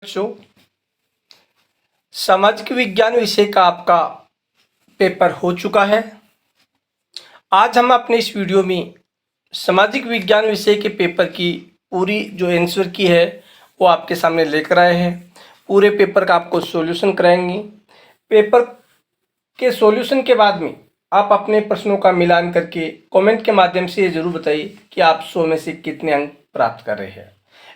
बच्चों, सामाजिक विज्ञान विषय का आपका पेपर हो चुका है। आज हम अपने इस वीडियो में सामाजिक विज्ञान विषय के पेपर की पूरी जो आंसर की है वो आपके सामने लेकर आए हैं। पूरे पेपर का आपको सॉल्यूशन कराएंगे। पेपर के सॉल्यूशन के बाद में आप अपने प्रश्नों का मिलान करके कमेंट के माध्यम से ये जरूर बताइए कि आप 100 में से कितने अंक प्राप्त कर रहे हैं।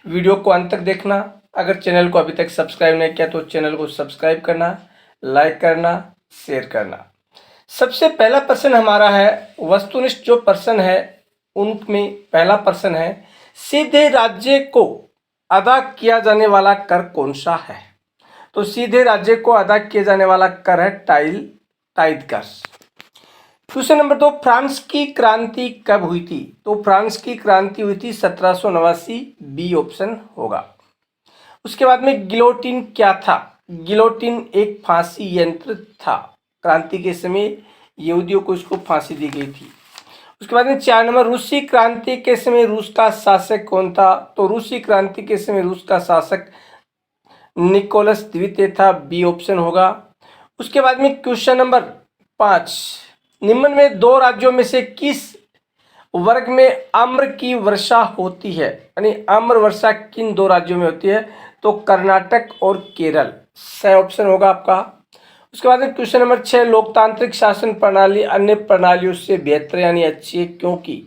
वीडियो को अंत तक देखना। अगर चैनल को अभी तक सब्सक्राइब नहीं किया तो चैनल को सब्सक्राइब करना, लाइक करना, शेयर करना। सबसे पहला प्रश्न हमारा है, वस्तुनिष्ठ जो प्रश्न है उनमें पहला प्रश्न है, सीधे राज्य को अदा किया जाने वाला कर कौन सा है? तो सीधे राज्य को अदा किया जाने वाला कर है टाइद कर। क्वेश्चन नंबर 2, फ्रांस की क्रांति कब हुई थी? तो फ्रांस की क्रांति हुई थी 1789, बी ऑप्शन होगा। उसके बाद में गिलोटिन क्या था? गिलोटिन एक फांसी यंत्र था। क्रांति के समय यहूदियों को इसको फांसी दी गई थी। उसके बाद में 4 नंबर, रूसी क्रांति के समय रूस का शासक कौन था? तो रूसी क्रांति के समय रूस का शासक निकोलस द्वितीय था, बी ऑप्शन होगा। उसके बाद में क्वेश्चन नंबर 5, निम्न में 2 राज्यों में से किस वर्ग में आम्र की वर्षा होती है? यानी आम्र वर्षा किन 2 राज्यों में होती है? तो कर्नाटक और केरल, सही ऑप्शन होगा आपका। उसके बाद में क्वेश्चन नंबर 6, लोकतांत्रिक शासन प्रणाली अन्य प्रणालियों से बेहतर यानी अच्छी है क्योंकि?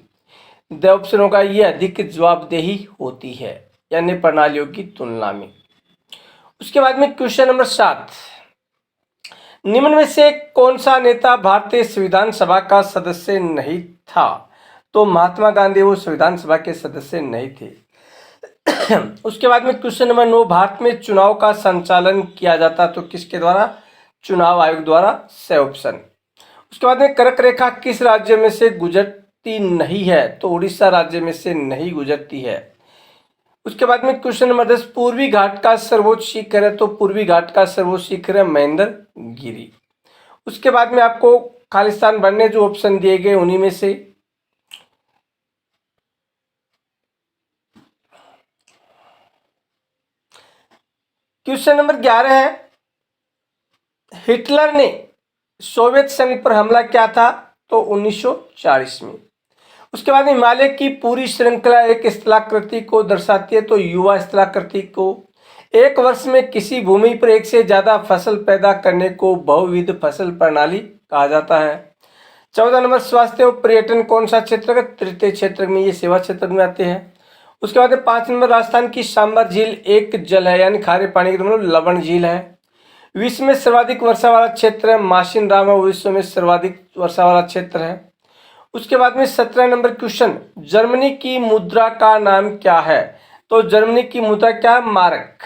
द ऑप्शन होगा ये अधिक जवाबदेही होती है अन्य प्रणालियों की तुलना में। उसके बाद में क्वेश्चन नंबर 7, निम्न में से कौन सा नेता भारतीय संविधान सभा का सदस्य नहीं था? तो महात्मा गांधी वो संविधान सभा के सदस्य नहीं थे। उसके बाद में क्वेश्चन नंबर 9, भारत में चुनाव का संचालन किया जाता तो किसके द्वारा? चुनाव आयोग द्वारा, सही ऑप्शन। उसके बाद में कर्क रेखा किस राज्य में से गुजरती नहीं है? तो उड़ीसा राज्य में से नहीं गुजरती है। उसके बाद में क्वेश्चन नंबर 10, पूर्वी घाट का सर्वोच्च शिखर है? तो पूर्वी घाट का सर्वोच्च शिखर है महेंद्र गिरी। उसके बाद में आपको खालिस्तान बनने जो ऑप्शन दिए गए उन्हीं में से क्वेश्चन नंबर 11 है, हिटलर ने सोवियत संघ पर हमला किया था? तो 1940 में। उसके बाद हिमालय की पूरी श्रृंखला एक स्थलाकृति को दर्शाती है? तो युवा स्थलाकृति को। एक वर्ष में किसी भूमि पर एक से ज्यादा फसल पैदा करने को बहुविध फसल प्रणाली कहा जाता है। 14 नंबर, स्वास्थ्य और पर्यटन कौन सा क्षेत्र है? तृतीय क्षेत्र में, ये सेवा क्षेत्र में आते हैं। उसके बाद 5 नंबर, राजस्थान की सांबर झील एक जल है यानी खारे पानी की मतलब लवण झील है। विश्व में सर्वाधिक वर्षा वाला क्षेत्र है माशिन राम, विश्व में सर्वाधिक वर्षा वाला क्षेत्र है। उसके बाद में 17 नंबर क्वेश्चन, जर्मनी की मुद्रा का नाम क्या है? तो जर्मनी की मुद्रा क्या है? मार्क।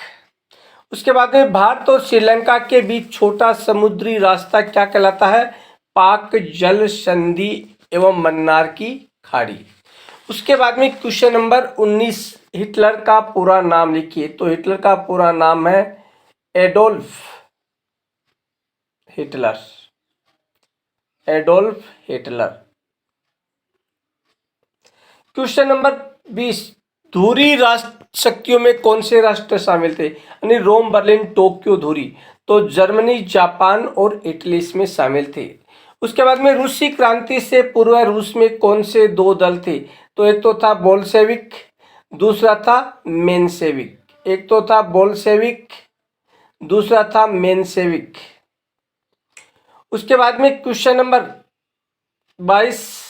उसके बाद में भारत और श्रीलंका के बीच छोटा समुद्री रास्ता क्या कहलाता है? पाक जल संधि एवं मन्नार की खाड़ी। उसके बाद में क्वेश्चन नंबर 19, हिटलर का पूरा नाम लिखिए। तो हिटलर का पूरा नाम है Adolf Hitler. Adolf Hitler. Question number 20, धुरी राष्ट्र शक्तियों में कौन से राष्ट्र शामिल थे? यानी रोम, बर्लिन, टोक्यो, धुरी। तो जर्मनी, जापान और इटली इसमें शामिल थे। उसके बाद में रूसी क्रांति से पूर्व रूस में कौन से 2 दल थे? तो एक तो था बोल्शेविक, दूसरा था मेनसेविक। एक तो था बोल्शेविक, दूसरा था मेनसेविक। उसके बाद में क्वेश्चन नंबर 22,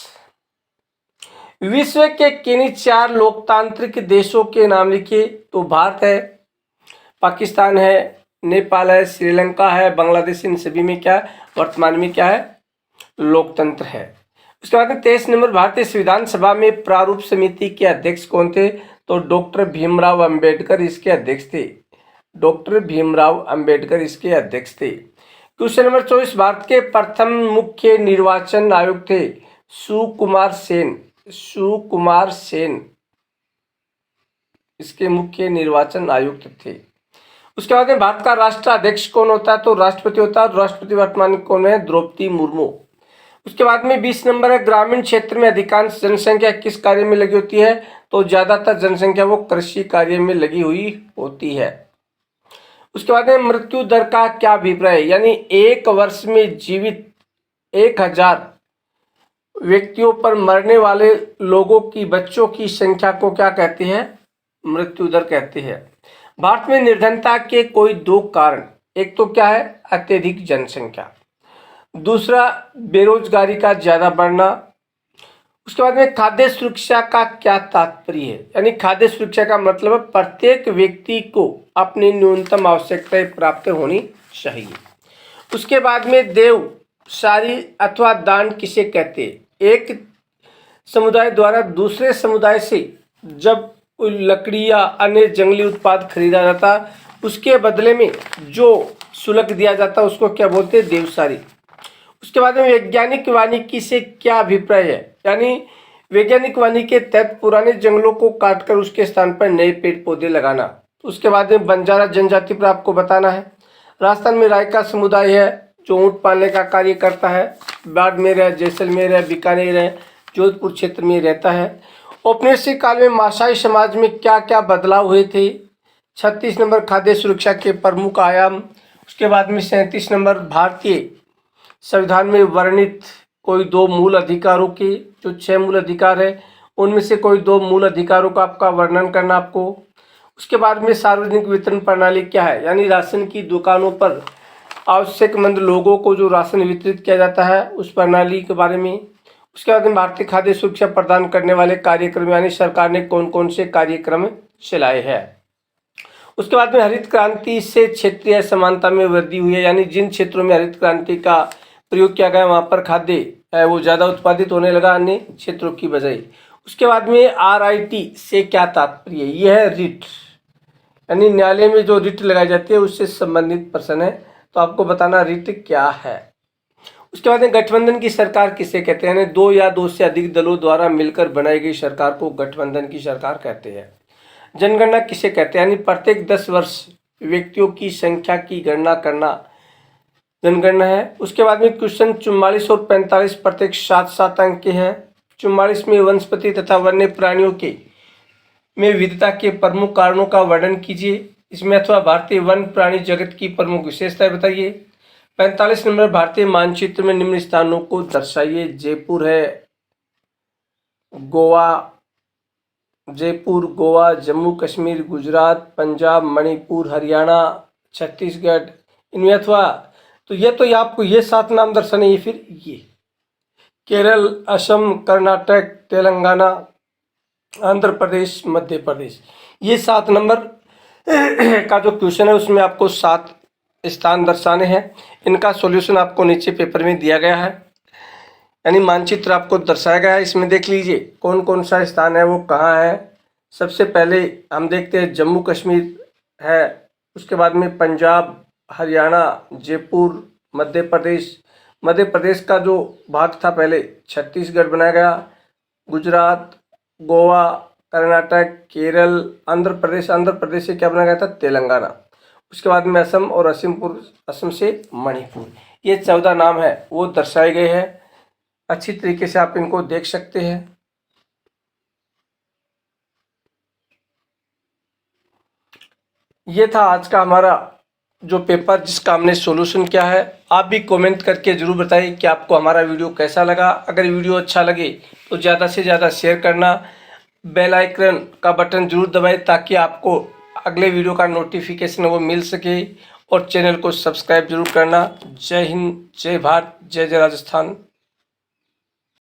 विश्व के किन्हीं 4 लोकतांत्रिक देशों के नाम लिखिए। तो भारत है, पाकिस्तान है, नेपाल है, श्रीलंका है, बांग्लादेश। इन सभी में क्या है? वर्तमान में क्या है? लोकतंत्र है। उसके बाद में 23 नंबर, भारतीय संविधान सभा में प्रारूप समिति के अध्यक्ष कौन थे? तो डॉक्टर भीमराव अंबेडकर इसके अध्यक्ष थे। डॉक्टर भीमराव अंबेडकर इसके अध्यक्ष थे। क्वेश्चन नंबर 24, भारत के प्रथम मुख्य निर्वाचन आयुक्त थे सुकुमार सेन। सुकुमार सेन इसके मुख्य निर्वाचन आयुक्त थे। उसके बाद में भारत का राष्ट्राध्यक्ष कौन होता है? तो राष्ट्रपति होता है। राष्ट्रपति वर्तमान में कौन है? द्रौपदी मुर्मू। उसके बाद में 20 नंबर है, ग्रामीण क्षेत्र में अधिकांश जनसंख्या किस कार्य में लगी होती है? तो ज्यादातर जनसंख्या वो कृषि कार्य में लगी हुई होती है। उसके बाद में मृत्यु दर का क्या अभिप्राय है, यानी एक वर्ष में जीवित 1000 व्यक्तियों पर मरने वाले लोगों की बच्चों की संख्या को क्या कहते हैं, मृत्यु दर कहते हैं। भारत में निर्धनता के कोई दो कारण, एक तो क्या है, अत्यधिक जनसंख्या, दूसरा बेरोजगारी का ज्यादा बढ़ना। उसके बाद में खाद्य सुरक्षा का क्या तात्पर्य है, यानी खाद्य सुरक्षा का मतलब है प्रत्येक व्यक्ति को अपनी न्यूनतम आवश्यकताएं प्राप्त होनी चाहिए। उसके बाद में देव सारी अथवा दान किसे कहते हैं, एक समुदाय द्वारा दूसरे समुदाय से जब कोई लकड़ी या अन्य जंगली उत्पाद खरीदा जाता, उसके बदले में जो शुल्क दिया जाता उसको क्या बोलते हैं, देवसारी। उसके बाद में वैज्ञानिक वानिकी से क्या अभिप्राय है, यानी वैज्ञानिक वानिकी के तहत पुराने जंगलों को काटकर उसके स्थान पर नए पेड़ पौधे लगाना। उसके बाद में बंजारा जनजाति पर आपको बताना है। राजस्थान में राय का समुदाय है जो ऊँट पालने का कार्य करता है, बाड़मेर है, जैसलमेर है, बीकानेर है, जोधपुर क्षेत्र में रहता है। औपनिवेशिक काल में माशाई समाज में क्या क्या बदलाव हुए थे। 36 नंबर खाद्य सुरक्षा के प्रमुख आयाम। उसके बाद में 37 नंबर भारतीय संविधान में वर्णित कोई दो मूल अधिकारों के, जो 6 मूल अधिकार है उनमें से कोई दो मूल अधिकारों का आपका वर्णन करना आपको। उसके बाद में सार्वजनिक वितरण प्रणाली क्या है, यानी राशन की दुकानों पर आवश्यकमंद लोगों को जो राशन वितरित किया जाता है उस प्रणाली के बारे में। उसके बाद में भारतीय खाद्य सुरक्षा प्रदान करने वाले कार्यक्रम, यानी सरकार ने कौन कौन से कार्यक्रम चलाए हैं। उसके बाद में हरित क्रांति से क्षेत्रीय समानता में वृद्धि हुई है, यानी जिन क्षेत्रों में हरित क्रांति का प्रयोग किया गया वहाँ पर खाद्य है वो ज़्यादा उत्पादित होने लगा अन्य क्षेत्रों की बजाय। उसके बाद में RIT से क्या तात्पर्य है, यह है रिट, यानी न्यायालय में जो रिट लगाई जाती है उससे संबंधित प्रश्न है, तो आपको बताना रिट क्या है। उसके बाद में गठबंधन की सरकार किसे कहते हैं, यानी दो या दो से अधिक दलों द्वारा मिलकर बनाई गई सरकार को गठबंधन की सरकार कहते हैं। जनगणना किसे कहते हैं, यानी प्रत्येक 10 वर्ष व्यक्तियों की संख्या की गणना करना जनगणना है। उसके बाद में क्वेश्चन 44 और 45 प्रत्येक 7 अंक के हैं। 44 में वनस्पति तथा वन्य प्राणियों के में विविधता के प्रमुख कारणों का वर्णन कीजिए। इसमें अथवा भारतीय वन प्राणी जगत की प्रमुख विशेषताएं बताइए। 45 नंबर भारतीय मानचित्र में निम्न स्थानों को दर्शाइए। जयपुर है, जयपुर, गोवा, जम्मू कश्मीर, गुजरात, पंजाब, मणिपुर, हरियाणा, छत्तीसगढ़, इनमें अथवा तो ये आपको ये 7 नाम दर्शाने। ये फिर ये केरल, असम, कर्नाटक, तेलंगाना, आंध्र प्रदेश, मध्य प्रदेश, ये 7 नंबर का जो क्वेश्चन है उसमें आपको 7 स्थान दर्शाने हैं। इनका सॉल्यूशन आपको नीचे पेपर में दिया गया है, यानी मानचित्र आपको दर्शाया गया है। इसमें देख लीजिए कौन कौन सा स्थान है वो कहाँ है। सबसे पहले हम देखते हैं जम्मू कश्मीर है, उसके बाद में पंजाब, हरियाणा, जयपुर, मध्य प्रदेश का जो भाग था पहले छत्तीसगढ़ बनाया गया, गुजरात, गोवा, कर्नाटक, केरल, आंध्र प्रदेश से क्या बनाया गया था, तेलंगाना। उसके बाद में असम और असम से मणिपुर, ये 14 नाम है वो दर्शाए गए हैं। अच्छी तरीके से आप इनको देख सकते हैं। ये था आज का हमारा जो पेपर जिसका हमने सॉल्यूशन किया है। आप भी कमेंट करके ज़रूर बताइए कि आपको हमारा वीडियो कैसा लगा। अगर वीडियो अच्छा लगे तो ज़्यादा से ज़्यादा शेयर करना, बेल आइकन का बटन जरूर दबाएं ताकि आपको अगले वीडियो का नोटिफिकेशन वो मिल सके, और चैनल को सब्सक्राइब जरूर करना। जय हिंद, जय भारत, जय जय राजस्थान।